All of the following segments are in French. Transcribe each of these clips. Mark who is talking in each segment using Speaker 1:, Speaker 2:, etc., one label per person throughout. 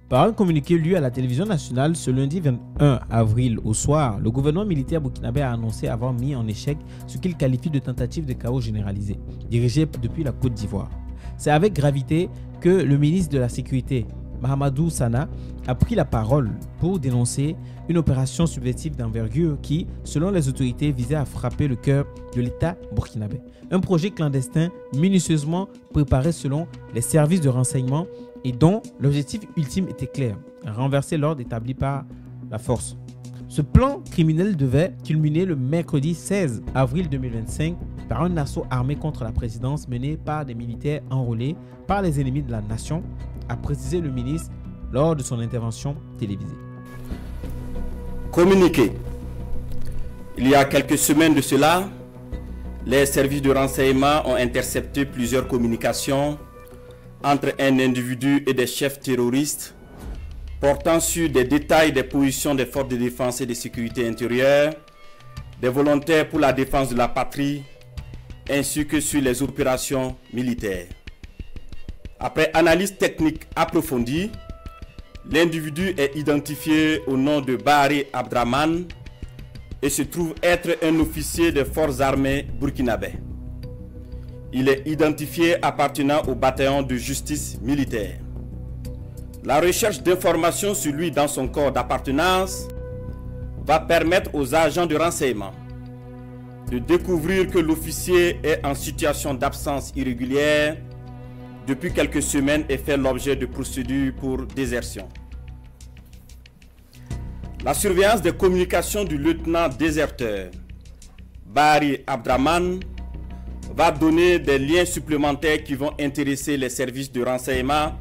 Speaker 1: Par un communiqué lu à la télévision nationale ce lundi 21 avril au soir, le gouvernement militaire burkinabé a annoncé avoir mis en échec ce qu'il qualifie de tentative de chaos généralisé, dirigée depuis la Côte d'Ivoire. C'est avec gravité que le ministre de la Sécurité, Mahamadou Sana, a pris la parole pour dénoncer une opération subversive d'envergure qui, selon les autorités, visait à frapper le cœur de l'État burkinabé. Un projet clandestin minutieusement préparé selon les services de renseignement et dont l'objectif ultime était clair, renverser l'ordre établi par la force. Ce plan criminel devait culminer le mercredi 16 avril 2025 par un assaut armé contre la présidence mené par des militaires enrôlés par les ennemis de la nation, a précisé le ministre lors de son intervention télévisée.
Speaker 2: Communiqué. Il y a quelques semaines de cela, les services de renseignement ont intercepté plusieurs communications entre un individu et des chefs terroristes portant sur des détails des positions des forces de défense et de sécurité intérieure, des volontaires pour la défense de la patrie, ainsi que sur les opérations militaires. Après analyse technique approfondie, l'individu est identifié au nom de Bahari Abdraman et se trouve être un officier des forces armées burkinabé. Il est identifié appartenant au bataillon de justice militaire. La recherche d'informations sur lui dans son corps d'appartenance va permettre aux agents de renseignement de découvrir que l'officier est en situation d'absence irrégulière depuis quelques semaines et fait l'objet de procédures pour désertion. La surveillance des communications du lieutenant déserteur Bahari Abdraman va donner des liens supplémentaires qui vont intéresser les services de renseignement,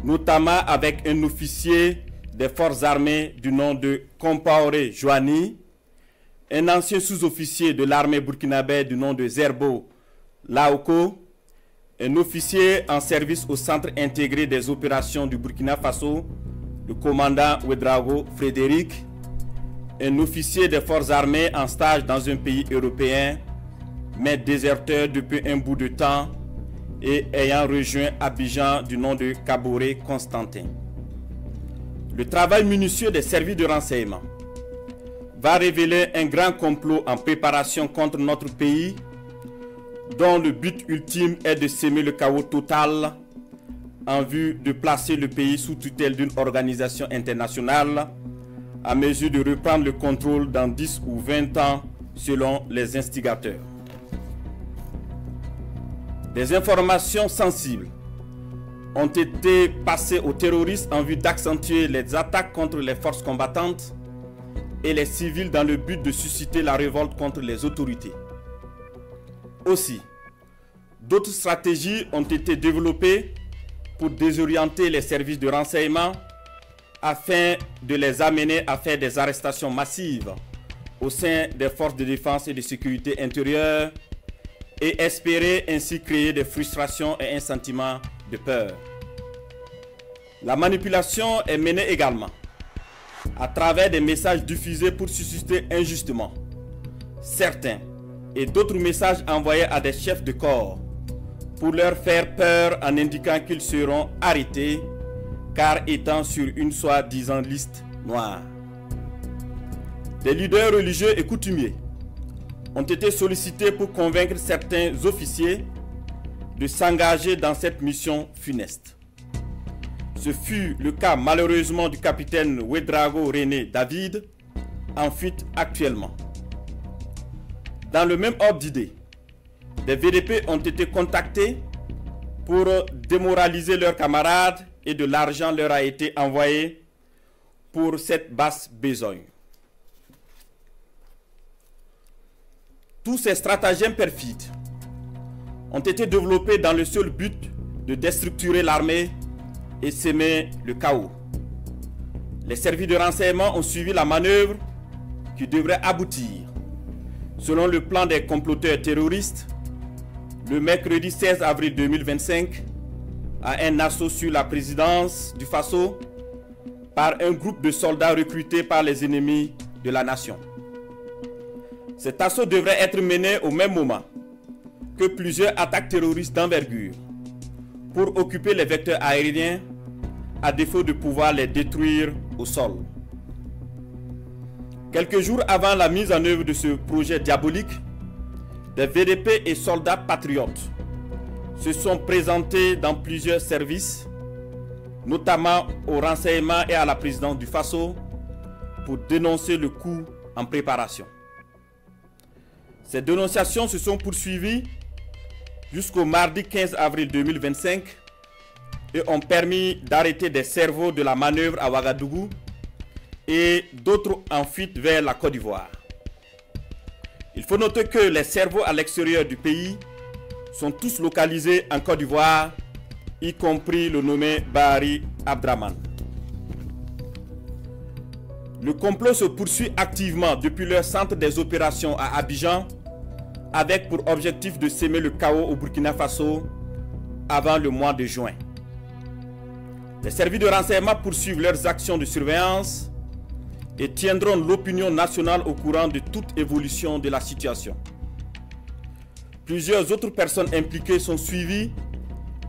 Speaker 2: notamment avec un officier des forces armées du nom de Compaoré Joani, un ancien sous-officier de l'armée burkinabé du nom de Zerbo Laoko, un officier en service au centre intégré des opérations du Burkina Faso, le commandant Ouedraogo Frédéric, un officier des forces armées en stage dans un pays européen, mais déserteur depuis un bout de temps et ayant rejoint Abidjan du nom de Kaboré Constantin. Le travail minutieux des services de renseignement va révéler un grand complot en préparation contre notre pays, dont le but ultime est de semer le chaos total en vue de placer le pays sous tutelle d'une organisation internationale à mesure de reprendre le contrôle dans 10 ou 20 ans selon les instigateurs. Des informations sensibles ont été passées aux terroristes en vue d'accentuer les attaques contre les forces combattantes et les civils dans le but de susciter la révolte contre les autorités. Aussi, d'autres stratégies ont été développées pour désorienter les services de renseignement afin de les amener à faire des arrestations massives au sein des forces de défense et de sécurité intérieure et espérer ainsi créer des frustrations et un sentiment de peur. La manipulation est menée également à travers des messages diffusés pour susciter injustement certains et d'autres messages envoyés à des chefs de corps pour leur faire peur en indiquant qu'ils seront arrêtés car étant sur une soi-disant liste noire. Des leaders religieux et coutumiers ont été sollicités pour convaincre certains officiers de s'engager dans cette mission funeste. Ce fut le cas malheureusement du capitaine Ouedraogo René David, en fuite actuellement. Dans le même ordre d'idée, des VDP ont été contactés pour démoraliser leurs camarades et de l'argent leur a été envoyé pour cette basse besogne. Tous ces stratagèmes perfides ont été développés dans le seul but de déstructurer l'armée et semer le chaos. Les services de renseignement ont suivi la manœuvre qui devrait aboutir, selon le plan des comploteurs terroristes, le mercredi 16 avril 2025, à un assaut sur la présidence du Faso par un groupe de soldats recrutés par les ennemis de la nation. Cet assaut devrait être mené au même moment que plusieurs attaques terroristes d'envergure pour occuper les vecteurs aériens à défaut de pouvoir les détruire au sol. Quelques jours avant la mise en œuvre de ce projet diabolique, des VDP et soldats patriotes se sont présentés dans plusieurs services, notamment au renseignement et à la présidence du Faso, pour dénoncer le coup en préparation. Ces dénonciations se sont poursuivies jusqu'au mardi 15 avril 2025 et ont permis d'arrêter des cerveaux de la manœuvre à Ouagadougou et d'autres en fuite vers la Côte d'Ivoire. Il faut noter que les cerveaux à l'extérieur du pays sont tous localisés en Côte d'Ivoire, y compris le nommé Bahari Abdraman. Le complot se poursuit activement depuis leur centre des opérations à Abidjan, avec pour objectif de semer le chaos au Burkina Faso avant le mois de juin. Les services de renseignement poursuivent leurs actions de surveillance et tiendront l'opinion nationale au courant de toute évolution de la situation. Plusieurs autres personnes impliquées sont suivies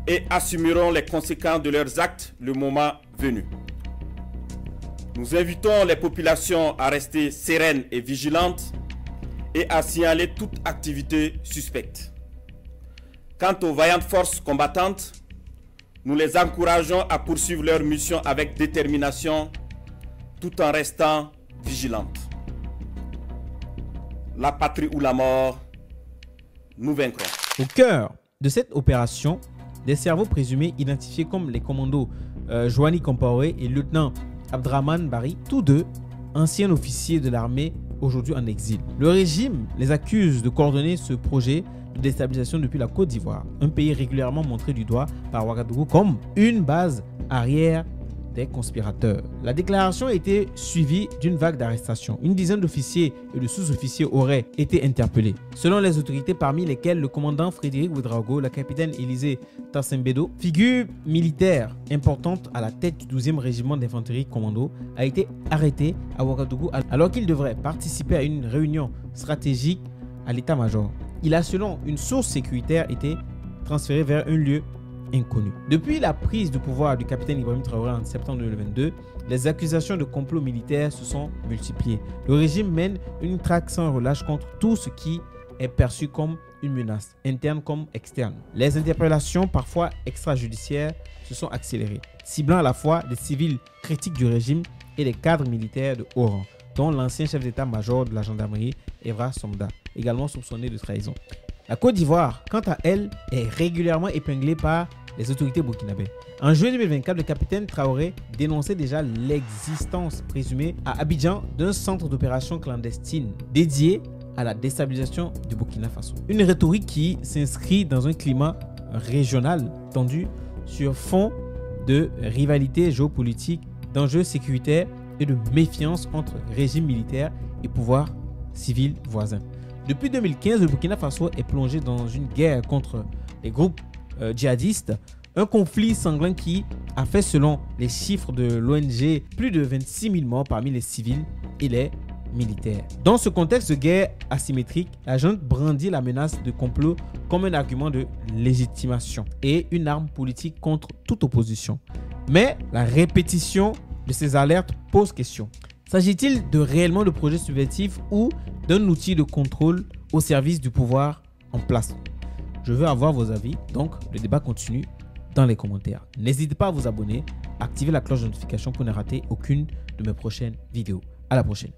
Speaker 2: et assumeront les conséquences de leurs actes le moment venu. Nous invitons les populations à rester sereines et vigilantes et à signaler toute activité suspecte. Quant aux vaillantes forces combattantes, nous les encourageons à poursuivre leur mission avec détermination tout en restant vigilantes. La patrie ou la mort, nous vaincrons.
Speaker 1: Au cœur de cette opération, des cerveaux présumés identifiés comme les commandos Joanny Compaoré et lieutenant Abdraman Bahari, tous deux anciens officiers de l'armée aujourd'hui en exil. Le régime les accuse de coordonner ce projet de déstabilisation depuis la Côte d'Ivoire, un pays régulièrement montré du doigt par Ouagadougou comme une base arrière des conspirateurs. La déclaration a été suivie d'une vague d'arrestations. Une dizaine d'officiers et de sous-officiers auraient été interpellés. Selon les autorités, parmi lesquelles le commandant Frédéric Ouedraogo, la capitaine Élisée Tassembedo, figure militaire importante à la tête du 12e régiment d'infanterie commando, a été arrêté à Ouagadougou alors qu'il devrait participer à une réunion stratégique à l'état-major. Il a, selon une source sécuritaire, été transféré vers un lieu inconnu. Depuis la prise de pouvoir du capitaine Ibrahim Traoré en septembre 2022, les accusations de complot militaire se sont multipliées. Le régime mène une traque sans relâche contre tout ce qui est perçu comme une menace, interne comme externe. Les interpellations, parfois extrajudiciaires, se sont accélérées, ciblant à la fois des civils critiques du régime et des cadres militaires de haut rang, dont l'ancien chef d'état-major de la gendarmerie, Evra Somda, également soupçonné de trahison. La Côte d'Ivoire, quant à elle, est régulièrement épinglée par les autorités burkinabées. En juillet 2024, le capitaine Traoré dénonçait déjà l'existence présumée à Abidjan d'un centre d'opération clandestine dédié à la déstabilisation du Burkina Faso. Une rhétorique qui s'inscrit dans un climat régional tendu sur fond de rivalité géopolitique, d'enjeux sécuritaires et de méfiance entre régime militaire et pouvoir civil voisin. Depuis 2015, le Burkina Faso est plongé dans une guerre contre les groupes djihadistes, un conflit sanglant qui a fait, selon les chiffres de l'ONG, plus de 26 000 morts parmi les civils et les militaires. Dans ce contexte de guerre asymétrique, la junte brandit la menace de complot comme un argument de légitimation et une arme politique contre toute opposition. Mais la répétition de ces alertes pose question. S'agit-il de réellement de projets subversifs ou d'un outil de contrôle au service du pouvoir en place? Je veux avoir vos avis, donc le débat continue dans les commentaires. N'hésitez pas à vous abonner, activer la cloche de notification pour ne rater aucune de mes prochaines vidéos. À la prochaine.